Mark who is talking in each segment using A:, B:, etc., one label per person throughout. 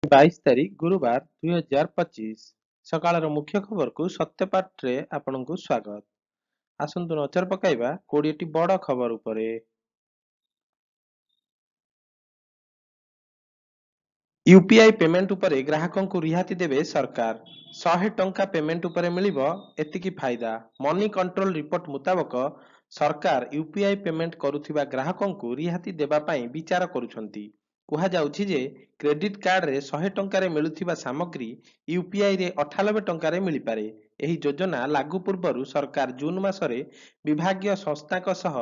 A: 22 ତାରିଖ ଗୁରୁବାର 2025 ସକାଳର ମୁଖ୍ୟ ଖବରକୁ ସତ୍ୟପାଠରେ ଆପଣଙ୍କୁ ସ୍ୱାଗତ। ଆସନ୍ତୁ ନଜର ପକାଇବା 20ଟି ବଡ଼ ଖବର ଉପରେ। ୟୁପିଆଇ ପେମେଣ୍ଟ ଉପରେ ଗ୍ରାହକଙ୍କୁ ରିହାତି ଦେବେ ସରକାର। 100 ଟଙ୍କା ପେମେଣ୍ଟ ଉପରେ ମିଳିବ ଏତିକି ଫାଇଦା। ମନି କଣ୍ଟ୍ରୋଲ ରିପୋର୍ଟ ମୁତାବକ ସରକାର ୟୁପିଆଇ ପେମେଣ୍ଟ କରୁଥିବା ଗ୍ରାହକଙ୍କୁ ରିହାତି ଦେବା ପାଇଁ ବିଚାର କରୁଛନ୍ତି। କୁହାଯାଉଛି ଯେ କ୍ରେଡିଟ୍ କାର୍ଡରେ 100 ଟଙ୍କାରେ ମିଳୁଥିବା ସାମଗ୍ରୀ ୟୁପିଆଇରେ 98 ଟଙ୍କାରେ ମିଳିପାରେ। ଏହି ଯୋଜନା ଲାଗୁ ପୂର୍ବରୁ ସରକାର ଜୁନ୍ ମାସରେ ବିଭାଗୀୟ ସଂସ୍ଥାଙ୍କ ସହ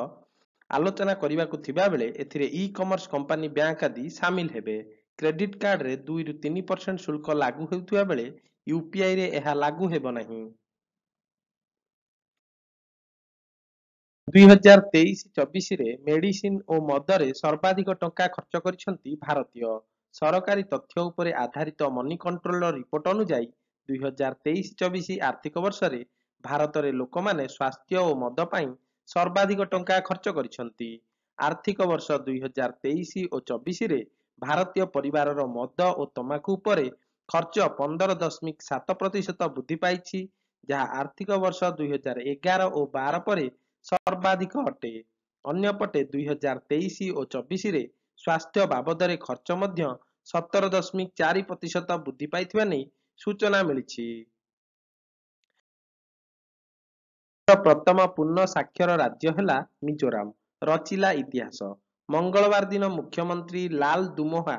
A: ଆଲୋଚନା କରିବାକୁ ଥିବାବେଳେ ଏଥିରେ ଇ-କମର୍ସ କମ୍ପାନୀ, ବ୍ୟାଙ୍କ ଆଦି ସାମିଲ ହେବେ। କ୍ରେଡିଟ୍ କାର୍ଡରେ 2ରୁ 3% ଶୁଳ୍କ ଲାଗୁ ହେଉଥିବା ବେଳେ ୟୁପିଆଇରେ ଏହା ଲାଗୁ ହେବ ନାହିଁ। 2023-24ରେ ମେଡିସିନ ଓ ମଦରେ ସର୍ବାଧିକ ଟଙ୍କା ଖର୍ଚ୍ଚ କରିଛନ୍ତି ଭାରତୀୟ। ସରକାରୀ ତଥ୍ୟ ଉପରେ ଆଧାରିତ ମନି କଣ୍ଟ୍ରୋଲର ରିପୋର୍ଟ ଅନୁଯାୟୀ 2023-24 ଆର୍ଥିକ ବର୍ଷରେ ଭାରତରେ ଲୋକମାନେ ସ୍ୱାସ୍ଥ୍ୟ ଓ ମଦ ପାଇଁ ସର୍ବାଧିକ ଟଙ୍କା ଖର୍ଚ୍ଚ କରିଛନ୍ତି। ଆର୍ଥିକ ବର୍ଷ 2023 ଓ 24ରେ ଭାରତୀୟ ପରିବାରର ମଦ ଓ ତମାଖୁ ଉପରେ ଖର୍ଚ୍ଚ 15.7% ବୃଦ୍ଧି ପାଇଛି, ଯାହା ଆର୍ଥିକ ବର୍ଷ 2011 ଓ 12 ପରେ ସର୍ବାଧିକ ଅଟେ। ଅନ୍ୟପଟେ 2023 ଓ 24ରେ ସ୍ୱାସ୍ଥ୍ୟ ବାବଦରେ ଖର୍ଚ୍ଚ ମଧ୍ୟ 17.4% ବୃଦ୍ଧି ପାଇଥିବା ନେଇ ସୂଚନା ମିଳିଛି। ପ୍ରଥମ ପୂର୍ଣ୍ଣ ସାକ୍ଷର ରାଜ୍ୟ ହେଲା ମିଜୋରାମ, ରଚିଲା ଇତିହାସ। ମଙ୍ଗଳବାର ଦିନ ମୁଖ୍ୟମନ୍ତ୍ରୀ ଲାଲ ଦୁମୋହା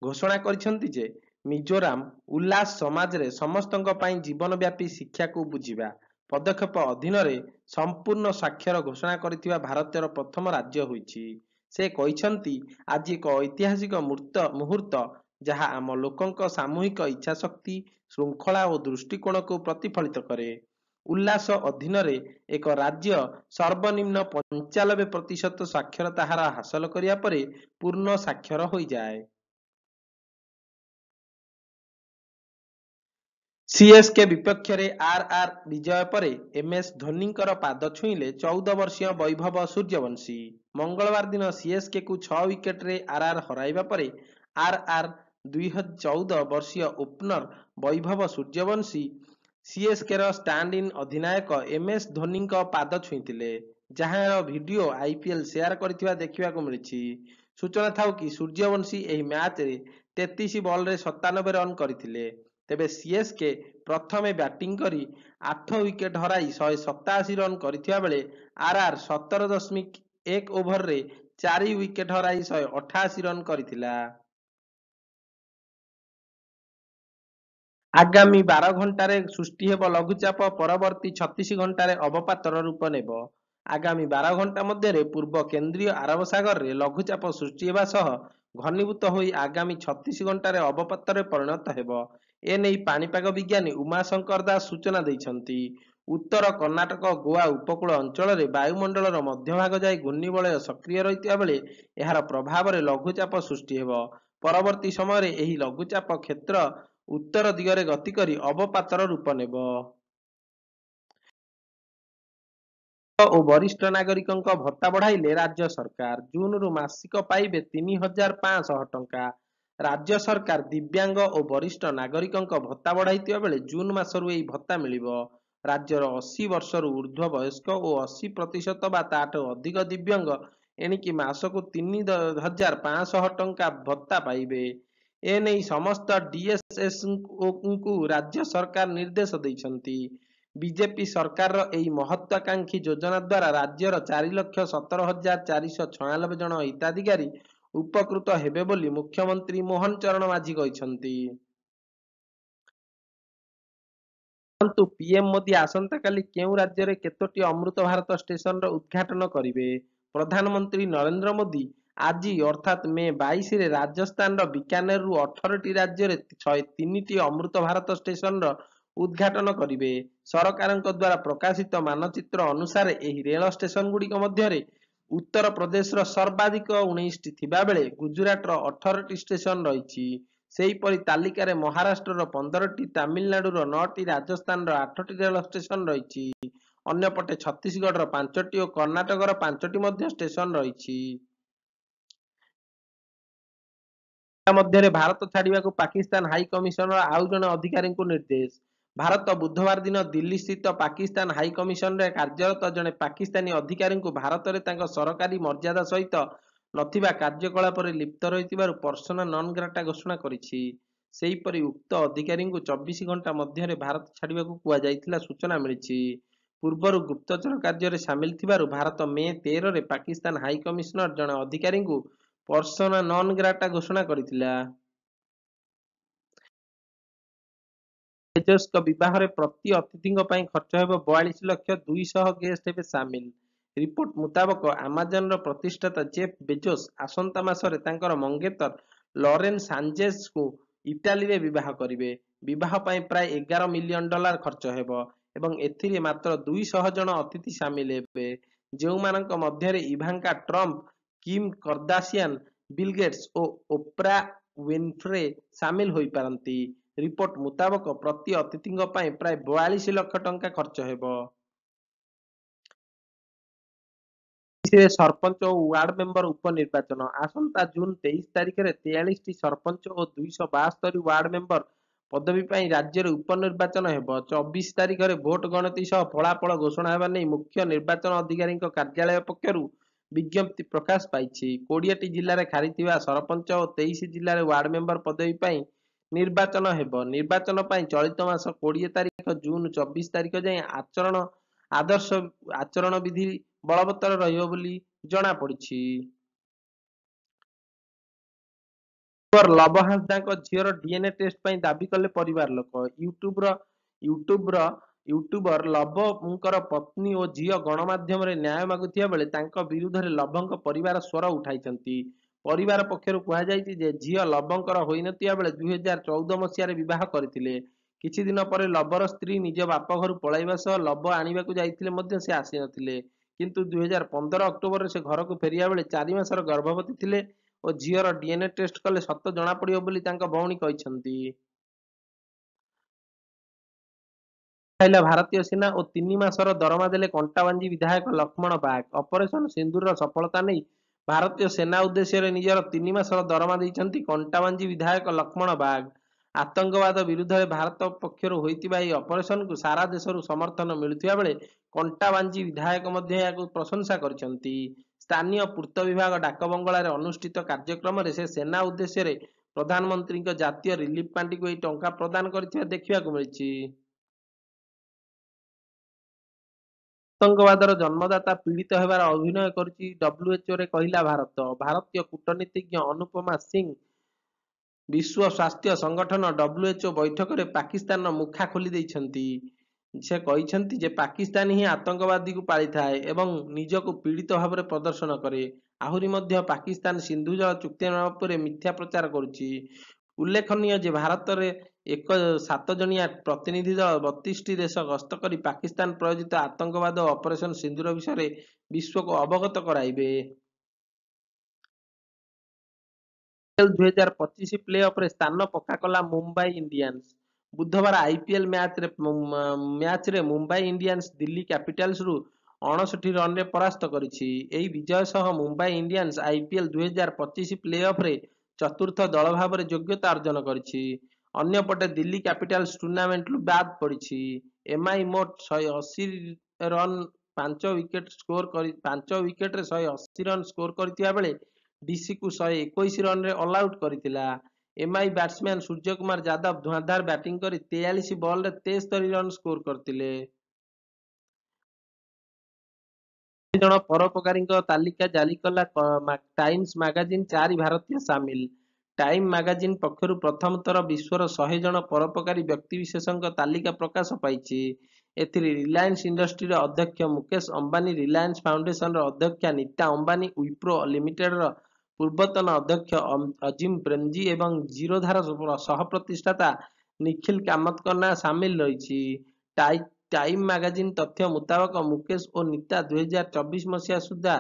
A: ଘୋଷଣା କରିଛନ୍ତି ଯେ ମିଜୋରାମ ଉଲ୍ଲାସ ସମାଜରେ ସମସ୍ତଙ୍କ ପାଇଁ ଜୀବନବ୍ୟାପୀ ଶିକ୍ଷାକୁ ବୁଝିବା ପଦକ୍ଷେପ ଅଧୀନରେ ସମ୍ପୂର୍ଣ୍ଣ ସାକ୍ଷର ଘୋଷଣା କରିଥିବା ଭାରତର ପ୍ରଥମ ରାଜ୍ୟ ହୋଇଛି। ସେ କହିଛନ୍ତି, ଆଜି ଏକ ଐତିହାସିକ ମୁହୂର୍ତ୍ତ ଯାହା ଆମ ଲୋକଙ୍କ ସାମୂହିକ ଇଚ୍ଛାଶକ୍ତି, ଶୃଙ୍ଖଳା ଓ ଦୃଷ୍ଟିକୋଣକୁ ପ୍ରତିଫଳିତ କରେ। ଉଲ୍ଲାସ ଅଧୀନରେ ଏକ ରାଜ୍ୟ ସର୍ବନିମ୍ନ 95% ସାକ୍ଷରତା ହାର ହାସଲ କରିବା ପରେ ପୂର୍ଣ୍ଣ ସାକ୍ଷର ହୋଇଯାଏ। ସିଏସ୍କେ ବିପକ୍ଷରେ ଆର୍ଆର୍ ବିଜୟ ପରେ ଏମ୍ଏସ୍ ଧୋନିଙ୍କର ପାଦ ଛୁଇଁଲେ 14 ବର୍ଷୀୟ ବୈଭବ ସୂର୍ଯ୍ୟବଂଶୀ। ମଙ୍ଗଳବାର ଦିନ ସିଏସ୍କେକୁ 6 ୱିକେଟରେ ଆର୍ଆର୍ ହରାଇବା ପରେ ଆର୍ଆର୍ 14 ବର୍ଷୀୟ ଓପନର ବୈଭବ ସୂର୍ଯ୍ୟବଂଶୀ ସିଏସ୍କେର ଷ୍ଟାଣ୍ଡ-ଇନ୍ ଅଧିନାୟକ ଏମ୍ଏସ୍ ଧୋନିଙ୍କ ପାଦ ଛୁଇଁଥିଲେ, ଯାହାର ଭିଡିଓ ଆଇପିଏଲ୍ ସେୟାର କରିଥିବା ଦେଖିବାକୁ ମିଳିଛି। ସୂଚନା ଥାଉ କି ସୂର୍ଯ୍ୟବଂଶୀ ଏହି ମ୍ୟାଚରେ 33 ବଲରେ 97 ରନ୍ କରିଥିଲେ। ତେବେ ସିଏସ୍କେ ପ୍ରଥମେ ବ୍ୟାଟିଂ କରି 8 ୱିକେଟ ହରାଇ 187 ରନ୍ କରିଥିବା ବେଳେ ଆର୍ଆର୍ 17.1 ଓଭରରେ 4 ୱିକେଟ ହରାଇ 188 ରନ୍ କରିଥିଲା। ଆଗାମୀ 12 ଘଣ୍ଟାରେ ସୃଷ୍ଟି ହେବ ଲଘୁଚାପ, ପରବର୍ତ୍ତୀ 36 ଘଣ୍ଟାରେ ଅବପାତର ରୂପ ନେବ। ଆଗାମୀ 12 ଘଣ୍ଟା ମଧ୍ୟରେ ପୂର୍ବ କେନ୍ଦ୍ରୀୟ ଆରବ ସାଗରରେ ଲଘୁଚାପ ସୃଷ୍ଟି ହେବା ସହ ଘନୀଭୂତ ହୋଇ ଆଗାମୀ 36 ଘଣ୍ଟାରେ ଅବପାତରେ ପରିଣତ ହେବ। ଏନେଇ ପାଣିପାଗ ବିଜ୍ଞାନୀ ଉମାଶଙ୍କର ଦାସ ସୂଚନା ଦେଇଛନ୍ତି। ଉତ୍ତର କର୍ଣ୍ଣାଟକ, ଗୋଆ ଉପକୂଳ ଅଞ୍ଚଳରେ ବାୟୁମଣ୍ଡଳର ମଧ୍ୟଭାଗ ଯାଇ ଘୂର୍ଣ୍ଣିବଳୟ ସକ୍ରିୟ ରହିଥିବା ବେଳେ ଏହାର ପ୍ରଭାବରେ ଲଘୁଚାପ ସୃଷ୍ଟି ହେବ। ପରବର୍ତ୍ତୀ ସମୟରେ ଏହି ଲଘୁଚାପ କ୍ଷେତ୍ର ଉତ୍ତର ଦିଗରେ ଗତି କରି ଅବପାତର ରୂପ ନେବ। ଓ ବରିଷ୍ଠ ନାଗରିକଙ୍କ ଭତ୍ତା ବଢାଇଲେ ରାଜ୍ୟ ସରକାର। ଜୁନରୁ ମାସିକ ପାଇବେ 3,500 ଟଙ୍କା। ରାଜ୍ୟ ସରକାର ଦିବ୍ୟାଙ୍ଗ ଓ ବରିଷ୍ଠ ନାଗରିକଙ୍କ ଭତ୍ତା ବଢାଇଥିବା ବେଳେ ଜୁନ୍ ମାସରୁ ଏହି ଭତ୍ତା ମିଳିବ। ରାଜ୍ୟର 80 ବର୍ଷରୁ ଉର୍ଦ୍ଧ୍ୱ ବୟସ୍କ ଓ 80% ବା ତାଠାରୁ ଅଧିକ ଦିବ୍ୟାଙ୍ଗ ଏଣିକି ମାସକୁ 3,500 ଟଙ୍କା ଭତ୍ତା ପାଇବେ। ଏନେଇ ସମସ୍ତ ଡିଏସ୍ଏସ୍ଙ୍କୁ ରାଜ୍ୟ ସରକାର ନିର୍ଦ୍ଦେଶ ଦେଇଛନ୍ତି। ବିଜେପି ସରକାରର ଏହି ମହତ୍ୱାକାଂକ୍ଷୀ ଯୋଜନା ଦ୍ୱାରା ରାଜ୍ୟର 4,17,496 ଜଣ ହିତାଧିକାରୀ ଉପକୃତ ହେବେ ବୋଲି ମୁଖ୍ୟମନ୍ତ୍ରୀ ମୋହନ ଚରଣ ମାଝୀ କହିଛନ୍ତି। ଦେଖନ୍ତୁ ପିଏମ୍ ମୋଦି ଆସନ୍ତାକାଲି କେଉଁ ରାଜ୍ୟରେ କେତୋଟି ଅମୃତ ଭାରତ ଷ୍ଟେସନର ଉଦ୍ଘାଟନ କରିବେ? ପ୍ରଧାନମନ୍ତ୍ରୀ ନରେନ୍ଦ୍ର ମୋଦି ଆଜି ଅର୍ଥାତ୍ ମେ 22ରେ ରାଜସ୍ଥାନର ବିକାନେରରୁ 18ଟି ରାଜ୍ୟରେ 3ଟି ଅମୃତ ଭାରତ ଷ୍ଟେସନର ଉଦ୍ଘାଟନ କରିବେ। ସରକାରଙ୍କ ଦ୍ୱାରା ପ୍ରକାଶିତ ମାନଚିତ୍ର ଅନୁସାରେ ଏହି ରେଳ ଷ୍ଟେସନଗୁଡ଼ିକ ମଧ୍ୟରେ ଉତ୍ତର ପ୍ରଦେଶର ସର୍ବାଧିକ 19ଟି ଥିବାବେଳେ ଗୁଜରାଟର 18ଟି ଷ୍ଟେସନ ରହିଛି। ସେହିପରି ତାଲିକାରେ ମହାରାଷ୍ଟ୍ରର 15ଟି, ତାମିଲନାଡୁର 9ଟି, ରାଜସ୍ଥାନର 8ଟି ରେଳ ଷ୍ଟେସନ ରହିଛି। ଅନ୍ୟପଟେ ଛତିଶଗଡ଼ର 5ଟି ଓ କର୍ଣ୍ଣାଟକର 5ଟି ମଧ୍ୟ ଷ୍ଟେସନ ରହିଛି। ମଧ୍ୟରେ ଭାରତ ଛାଡିବାକୁ ପାକିସ୍ତାନ ହାଇ କମିଶନର ଆଉ ଜଣେ ଅଧିକାରୀଙ୍କୁ ନିର୍ଦ୍ଦେଶ। ଭାରତ ବୁଧବାର ଦିନ ଦିଲ୍ଲୀ ସ୍ଥିତ ପାକିସ୍ତାନ ହାଇ କମିଶନରେ କାର୍ଯ୍ୟରତ ଜଣେ ପାକିସ୍ତାନୀ ଅଧିକାରୀଙ୍କୁ ଭାରତରେ ତାଙ୍କ ସରକାରୀ ମର୍ଯ୍ୟାଦା ସହିତ ନଥିବା କାର୍ଯ୍ୟକଳାପରେ ଲିପ୍ତ ରହିଥିବାରୁ ପର୍ସୋନା ନନ୍ ଗ୍ରାଟା ଘୋଷଣା କରିଛି। ସେହିପରି ଉକ୍ତ ଅଧିକାରୀଙ୍କୁ 24 ଘଣ୍ଟା ମଧ୍ୟରେ ଭାରତ ଛାଡିବାକୁ କୁହାଯାଇଥିଲା ସୂଚନା ମିଳିଛି। ପୂର୍ବରୁ ଗୁପ୍ତଚର କାର୍ଯ୍ୟରେ ସାମିଲ ଥିବାରୁ ଭାରତ ମେ 13ରେ ପାକିସ୍ତାନ ହାଇ କମିଶନର ଜଣେ ଅଧିକାରୀଙ୍କୁ ପର୍ସୋନା ନନ୍ ଗ୍ରାଟା ଘୋଷଣା କରିଥିଲା। ବେଜୋସଙ୍କ ବିବାହରେ ପ୍ରତି ଅତିଥିଙ୍କ ପାଇଁ ଖର୍ଚ୍ଚ ହେବ 42,200,000 ଗେଷ୍ଟ ହେବେ ସାମିଲ। ରିପୋର୍ଟ ମୁତାବକ ଆମାଜନର ପ୍ରତିଷ୍ଠାତା ଜେଫ୍ ବେଜୋସ ଆସନ୍ତା ମାସରେ ତାଙ୍କର ମଙ୍ଗେତର ଲରେନ୍ ସାଞ୍ଚେଜଙ୍କୁ ଇଟାଲୀରେ ବିବାହ କରିବେ। ବିବାହ ପାଇଁ ପ୍ରାୟ $11 ମିଲିୟନ ଖର୍ଚ୍ଚ ହେବ ଏବଂ ଏଥିରେ ମାତ୍ର 200 ଜଣ ଅତିଥି ସାମିଲ ହେବେ, ଯେଉଁମାନଙ୍କ ମଧ୍ୟରେ Ivanka Trump, Kim Kardashian, Bill Gates ଓ ଓପ୍ରା ୱିନଫ୍ରେ ସାମିଲ ହୋଇପାରନ୍ତି। ରିପୋର୍ଟ ମୁତାବକ ପ୍ରତି ଅତିଥିଙ୍କ ପାଇଁ ପ୍ରାୟ 42 ଲକ୍ଷ ଟଙ୍କା ଖର୍ଚ୍ଚ ହେବ। ରେ ସରପଞ୍ଚ ଓ ୱାର୍ଡ ମେମ୍ବର ଉପନିର୍ବାଚନ। ଆସନ୍ତା ଜୁନ୍ 23 ତାରିଖରେ 43ଟି ସରପଞ୍ଚ ଓ 272 ୱାର୍ଡ ମେମ୍ବର ପଦବୀ ପାଇଁ ରାଜ୍ୟରେ ଉପନିର୍ବାଚନ ହେବ। 24 ତାରିଖରେ ଭୋଟ ଗଣତି ସହ ଫଳାଫଳ ଘୋଷଣା ହେବା ନେଇ ମୁଖ୍ୟ ନିର୍ବାଚନ ଅଧିକାରୀଙ୍କ କାର୍ଯ୍ୟାଳୟ ପକ୍ଷରୁ ବିଜ୍ଞପ୍ତି ପ୍ରକାଶ ପାଇଛି। 20ଟି ଜିଲ୍ଲାରେ ଖାରିଥିବା ସରପଞ୍ଚ ଓ 23 ଜିଲ୍ଲାରେ ୱାର୍ଡ ମେମ୍ବର ପଦବୀ ପାଇଁ ନିର୍ବାଚନ ହେବ। ନିର୍ବାଚନ ପାଇଁ ଚଳିତ ମାସ 20 ତାରିଖ ଜୁନ୍ 24 ତାରିଖ ଯାଏଁ ଆଦର୍ଶ ଆଚରଣ ବିଧି ବଳବତ୍ତର ରହିବ ବୋଲି ଜଣାପଡ଼ିଛି। ଲବ ହାଁସଦାଙ୍କ ଝିଅର ଡିଏନଏ ଟେଷ୍ଟ ପାଇଁ ଦାବି କଲେ ପରିବାର ଲୋକ। ୟୁଟ୍ୟୁବର ଲବଙ୍କର ପତ୍ନୀ ଓ ଝିଅ ଗଣମାଧ୍ୟମରେ ନ୍ୟାୟ ମାଗୁଥିବା ବେଳେ ତାଙ୍କ ବିରୁଦ୍ଧରେ ଲବଙ୍କ ପରିବାର ସ୍ୱର ଉଠାଇଛନ୍ତି। ପରିବାର ପକ୍ଷରୁ କୁହାଯାଇଛି ଯେ ଝିଅ ଲବଙ୍କର ହୋଇନଥିବା ବେଳେ 2014 ମସିହାରେ ବିବାହ କରିଥିଲେ। କିଛି ଦିନ ପରେ ଲବର ସ୍ତ୍ରୀ ନିଜ ବାପଘରୁ ପଳାଇବା ସହ ଲବ ଆଣିବାକୁ ଯାଇଥିଲେ ମଧ୍ୟ ସେ ଆସିନଥିଲେ। କିନ୍ତୁ 2015 ଅକ୍ଟୋବରରେ ସେ ଘରକୁ ଫେରିବା ବେଳେ 4 ମାସର ଗର୍ଭବତୀ ଥିଲେ ଓ ଝିଅର ଡିଏନଏ ଟେଷ୍ଟ କଲେ ସତ ଜଣାପଡ଼ିବ ବୋଲି ତାଙ୍କ ଭଉଣୀ କହିଛନ୍ତି। ଖାଇଲା ଭାରତୀୟ ସେନା ଓ 3 ମାସର ଦରମା ଦେଲେ କଣ୍ଟାବାଞ୍ଜି ବିଧାୟକ ଲକ୍ଷ୍ମଣ ବାଗ। ଅପରେସନ ସିନ୍ଦୁରର ସଫଳତା ନେଇ ଭାରତୀୟ ସେନା ଉଦ୍ଦେଶ୍ୟରେ ନିଜର 3 ମାସର ଦରମା ଦେଇଛନ୍ତି କଣ୍ଟାବାଞ୍ଜି ବିଧାୟକ ଲକ୍ଷ୍ମଣ ବାଗ। ଆତଙ୍କବାଦ ବିରୁଦ୍ଧରେ ଭାରତ ପକ୍ଷରୁ ହୋଇଥିବା ଏହି ଅପରେସନକୁ ସାରା ଦେଶରୁ ସମର୍ଥନ ମିଳୁଥିବା ବେଳେ କଣ୍ଟାବାଞ୍ଜି ବିଧାୟକ ମଧ୍ୟ ଏହାକୁ ପ୍ରଶଂସା କରିଛନ୍ତି। ସ୍ଥାନୀୟ ପୂର୍ତ୍ତ ବିଭାଗ ଡାକବଙ୍ଗଳାରେ ଅନୁଷ୍ଠିତ କାର୍ଯ୍ୟକ୍ରମରେ ସେ ସେନା ଉଦ୍ଦେଶ୍ୟରେ ପ୍ରଧାନମନ୍ତ୍ରୀଙ୍କ ଜାତୀୟ ରିଲିଫ ପାଣ୍ଠିକୁ ଏହି ଟଙ୍କା ପ୍ରଦାନ କରିଥିବା ଦେଖିବାକୁ ମିଳିଛି। ଆତଙ୍କବାଦର ଜନ୍ମଦାତା ପୀଡ଼ିତ ହେବାର ଅଭିନୟ କରୁଛି ଡବ୍ଲ୍ୟୁଏଚ୍ଓରେ କହିଲା ଭାରତ। ଭାରତୀୟ କୂଟନୀତିଜ୍ଞ ଅନୁପମା ସିଂହ ବିଶ୍ୱ ସ୍ୱାସ୍ଥ୍ୟ ସଂଗଠନ ଡବ୍ଲ୍ୟୁଏଚ୍ଓ ବୈଠକରେ ପାକିସ୍ତାନର ମୁଖା ଖୋଲି ଦେଇଛନ୍ତି। ସେ କହିଛନ୍ତି ଯେ ପାକିସ୍ତାନ ହିଁ ଆତଙ୍କବାଦୀକୁ ପାଳିଥାଏ ଏବଂ ନିଜକୁ ପୀଡ଼ିତ ଭାବରେ ପ୍ରଦର୍ଶନ କରେ। ଆହୁରି ମଧ୍ୟ ପାକିସ୍ତାନ ସିନ୍ଧୁ ଜଳ ଚୁକ୍ତିନାମା ଉପରେ ମିଥ୍ୟା ପ୍ରଚାର କରୁଛି। ଉଲ୍ଲେଖନୀୟ ଯେ ଭାରତରେ ଏକ 7 ଜଣିଆ ପ୍ରତିନିଧି ଦଳ 32ଟି ଦେଶ ଗସ୍ତ କରି ପାକିସ୍ତାନ ପ୍ରାୟୋଜିତ ଆତଙ୍କବାଦ ଓ ଅପରେସନ ସିନ୍ଦୁର ବିଷୟରେ ବିଶ୍ୱକୁ ଅବଗତ କରାଇବେ। ଆଇପିଏଲ୍ 2025 ପ୍ଲେ-ଅଫରେ ସ୍ଥାନ ପକ୍କା କଲା ମୁମ୍ବାଇ ଇଣ୍ଡିଆନ୍ସ। ବୁଧବାର ଆଇପିଏଲ୍ ମ୍ୟାଚରେ ମୁମ୍ବାଇ ଇଣ୍ଡିଆନ୍ସ ଦିଲ୍ଲୀ କ୍ୟାପିଟାଲ୍ସରୁ 59 ରନରେ ପରାସ୍ତ କରିଛି। ଏହି ବିଜୟ ସହ ମୁମ୍ବାଇ ଇଣ୍ଡିଆନ୍ସ ଆଇପିଏଲ୍ 2025 ପ୍ଲେ-ଅଫରେ ଚତୁର୍ଥ ଦଳ ଭାବରେ ଯୋଗ୍ୟତା ଅର୍ଜନ କରିଛି। ଅନ୍ୟପଟେ ଦିଲ୍ଲୀ କ୍ୟାପିଟାଲ୍ସ ଟୁର୍ଣ୍ଣାମେଣ୍ଟରୁ ବାଦ୍ ପଡ଼ିଛି। ଏମ୍ଆଇ ମୋଟ 180 ରନ୍ 5 ୱିକେଟରେ 180 ରନ୍ ସ୍କୋର କରିଥିବା ବେଳେ ଡିସିକୁ 121 ରନରେ ଅଲଆଉଟ୍ କରିଥିଲା। ଏମ୍ଆଇ ବ୍ୟାଟ୍ସମ୍ୟାନ୍ ସୂର୍ଯ୍ୟ କୁମାର ଯାଦବ ଧୂଆଁଧାର ବ୍ୟାଟିଂ କରି 43 ବଲରେ 73 ରନ୍ ସ୍କୋର କରିଥିଲେ। ଜଣ ପରୋପକାରୀଙ୍କ ତାଲିକା ଜାରି କଲା ଟାଇମ୍ସ ମାଗାଜିନ୍। 4 ଭାରତୀୟ ସାମିଲ। ଟାଇମ୍ ମାଗାଜିନ୍ ପକ୍ଷରୁ ପ୍ରଥମ ଥର ବିଶ୍ୱର 100 ଜଣ ପରୋପକାରୀ ବ୍ୟକ୍ତିବିଶେଷଙ୍କ ତାଲିକା ପ୍ରକାଶ ପାଇଛି। ଏଥିରେ ରିଲାଏନ୍ସ ଇଣ୍ଡଷ୍ଟ୍ରିର ଅଧ୍ୟକ୍ଷ ମୁକେଶ ଅମ୍ବାନୀ, ରିଲାଏନ୍ସ ଫାଉଣ୍ଡେସନର ଅଧ୍ୟକ୍ଷା ନୀତା ଅମ୍ବାନୀ, ୱିପ୍ରୋ ଲିମିଟେଡର ପୂର୍ବତନ ଅଧ୍ୟକ୍ଷ ଅଜିମ୍ ପ୍ରେମଜୀ ଏବଂ ଜିରୋଧାର ସହ-ପ୍ରତିଷ୍ଠାତା ନିଖିଲ କାମତଙ୍କ ନାଁ ସାମିଲ ରହିଛି। ଟାଇମ୍ ମାଗାଜିନ୍ ତଥ୍ୟ ମୁତାବକ ମୁକେଶ ଓ ନୀତା 2024 ମସିହା ସୁଦ୍ଧା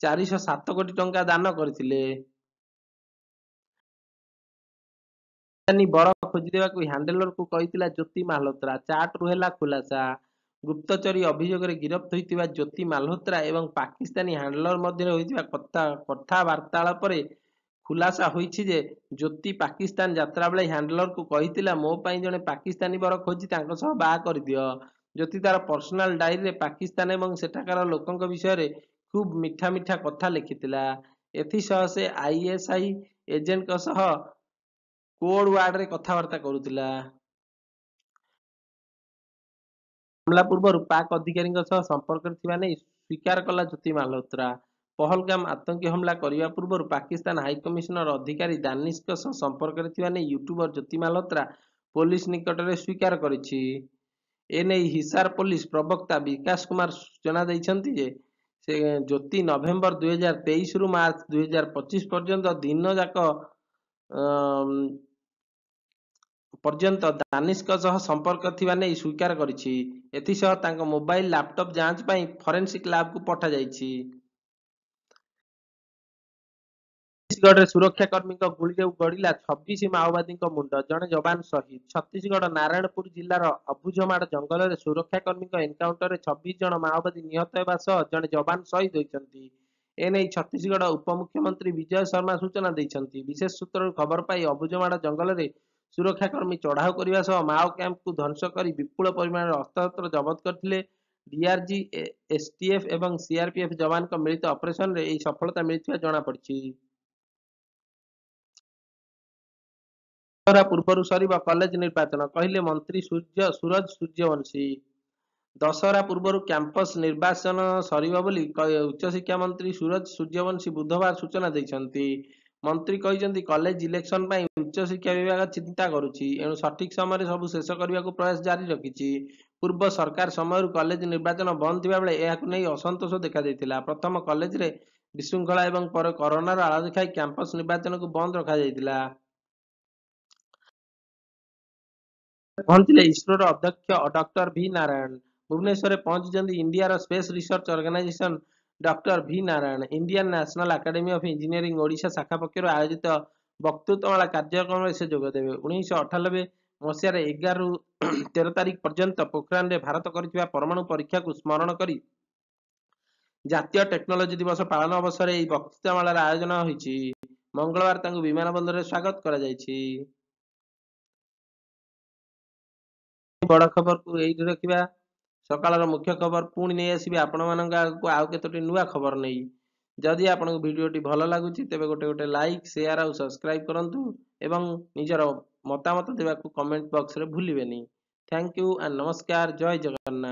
A: 407 କୋଟି ଟଙ୍କା ଦାନ କରିଥିଲେ। ବର ଖୋଜିଦେବାକୁ ହ୍ୟାଣ୍ଡଲରକୁ କହିଥିଲା ଜ୍ୟୋତି ମାଲହୋତ୍ରା, ଚାଟ୍ରୁ ହେଲା ଖୁଲାସା। ଗୁପ୍ତଚରୀ ଅଭିଯୋଗରେ ଗିରଫ ହୋଇଥିବା ଜ୍ୟୋତି ମାଲହୋତ୍ରା ଏବଂ ପାକିସ୍ତାନୀ ହ୍ୟାଣ୍ଡଲର ମଧ୍ୟରେ ହୋଇଥିବା କଥାବାର୍ତ୍ତାଳାପରେ खुलासा होईछि जे ज्योति पाकिस्तान यात्रा बेले हैंडलर को कहितिला मो पई जणे पाकिस्तानी बर खोजी तांको सह बा कर दियो। ज्योति तार पर्सनल डायरी रे पाकिस्तान एवं सेठाकार लोकंक विषय रे खूब मिठा मिठा कथा लिखितिला। एथि सह से आईएसआई एजेंट को सह कोड वार्ड रे कथावार्ता करुतिला। हमला पूर्व पाक अधिकारी संपर्क स्वीकार कला ज्योति माल्होत्रा। पहलगाम आतंकी हमला करने पूर्व पाकिस्तान हाईकमिशनर अधिकारी दानिश संपर्क यूट्यूबर ज्योति माल्होत्रा पुलिस निकट में स्वीकार करिछि। एने हिसार पुलिस प्रवक्ता विकास कुमार सूचना देइछन्ति जे से ज्योति नवेम्बर 2023 रु मार्च 2025 पर्यंत दिन जाक पर्यंत दानिशଙ୍କ सह संपर्क थिबा नै स्वीकार କରିଛି। एथिसह तांको मोबाइल लैपटॉप जांच ପାଇଁ फॉरेंसिक लैब को पठा जाइछि। छत्तीसगढ़ सुरक्षाकर्मी गुड़ी गड़िला 26 माओवादी मुंड, जड़े जवान शहीद। छत्तीसगढ़ नारायणपुर जिलार अबुझमाड़ जंगल में सुरक्षाकर्मी एनकाउंटर 26 जन माओवादी निहत होगा सह जड़े जवान शहीद होती। एने छत्तीसगढ़ उपमुख्यमंत्री विजय शर्मा सूचना देइछन्ति। विशेष सूत्र खबर पाई अबुझमाड़ जंगल में सुरक्षाकर्मी चढ़ाऊ करने सह माओ कैंप को ध्वंस कर विपुल परिमाण अस्त्रशस्त्र जबत करथिले। डीआरजी, एसटीएफ एवं सीआरपीएफ जवान मिलित ऑपरेशन रे एही सफलता मिलिथिबा जଣା पड़िछि। दशहरा पूर्व सरिब कॉलेज निर्वाचन, कहले मंत्री सूरज सूर्यवंशी। दशहरा पूर्व कैंपस निर्वाचन सरिब बोली उच्च शिक्षा मंत्री सूरज सूर्यवंशी बुधवार सूचना देइछन्ति। मंत्री कहिसन्ति कॉलेज इलेक्शन ପାଇଁ उच्च शिक्षा विभाग चिंता करुछि, एणु सठिक समय सब शेष करने को प्रयास जारी रखिछि। पूर्व सरकार समय कॉलेज निर्वाचन बंद थिबा बेले एहाकु नै असंतोष देखा दैथिला। प्रथम कॉलेज रे विशृंखला एवं पर कोरोनार आळ देखाई कैंपस निर्वाचन को बंद रखा जाइथिला। पहुंचले इसरोर अध्यक्ष डॉक्टर भी नारायण। भुवनेश्वर पहुंचते India space research organisation doctor भी Narayan. Indian national academy of engineering Odisha शाखा पक्षर आयोजित वक्तृत्वमाला कार्यक्रम में से जोगदेवे। 1998 मसीह 11 रु 13 तारीख पर्यंत पोखरान रे भारत कर परमाणु परीक्षा को स्मरण करी जातीय टेक्नोलोजी दिवस पालन अवसर में वक्तृत्वमालार आयोजन होइछि। मंगलवार विमान बंदर में स्वागत करा जाइछि। बड़ खबर को यही रखा। सकाळर मुख्य खबर पुणी नहीं आसबि आपण मानक आगକୁ आउ केतोटी नुआ खबर नहीं। जदि आपनको वीडियोटी भल लागुछि तेबे गोटे लाइक, शेयर और सब्सक्राइब करंतु एवं निजर मतामत देबाकू कमेंट बॉक्स रे भूलिबेनी। थैंक यू एंड नमस्कार। जय जगन्नाथ।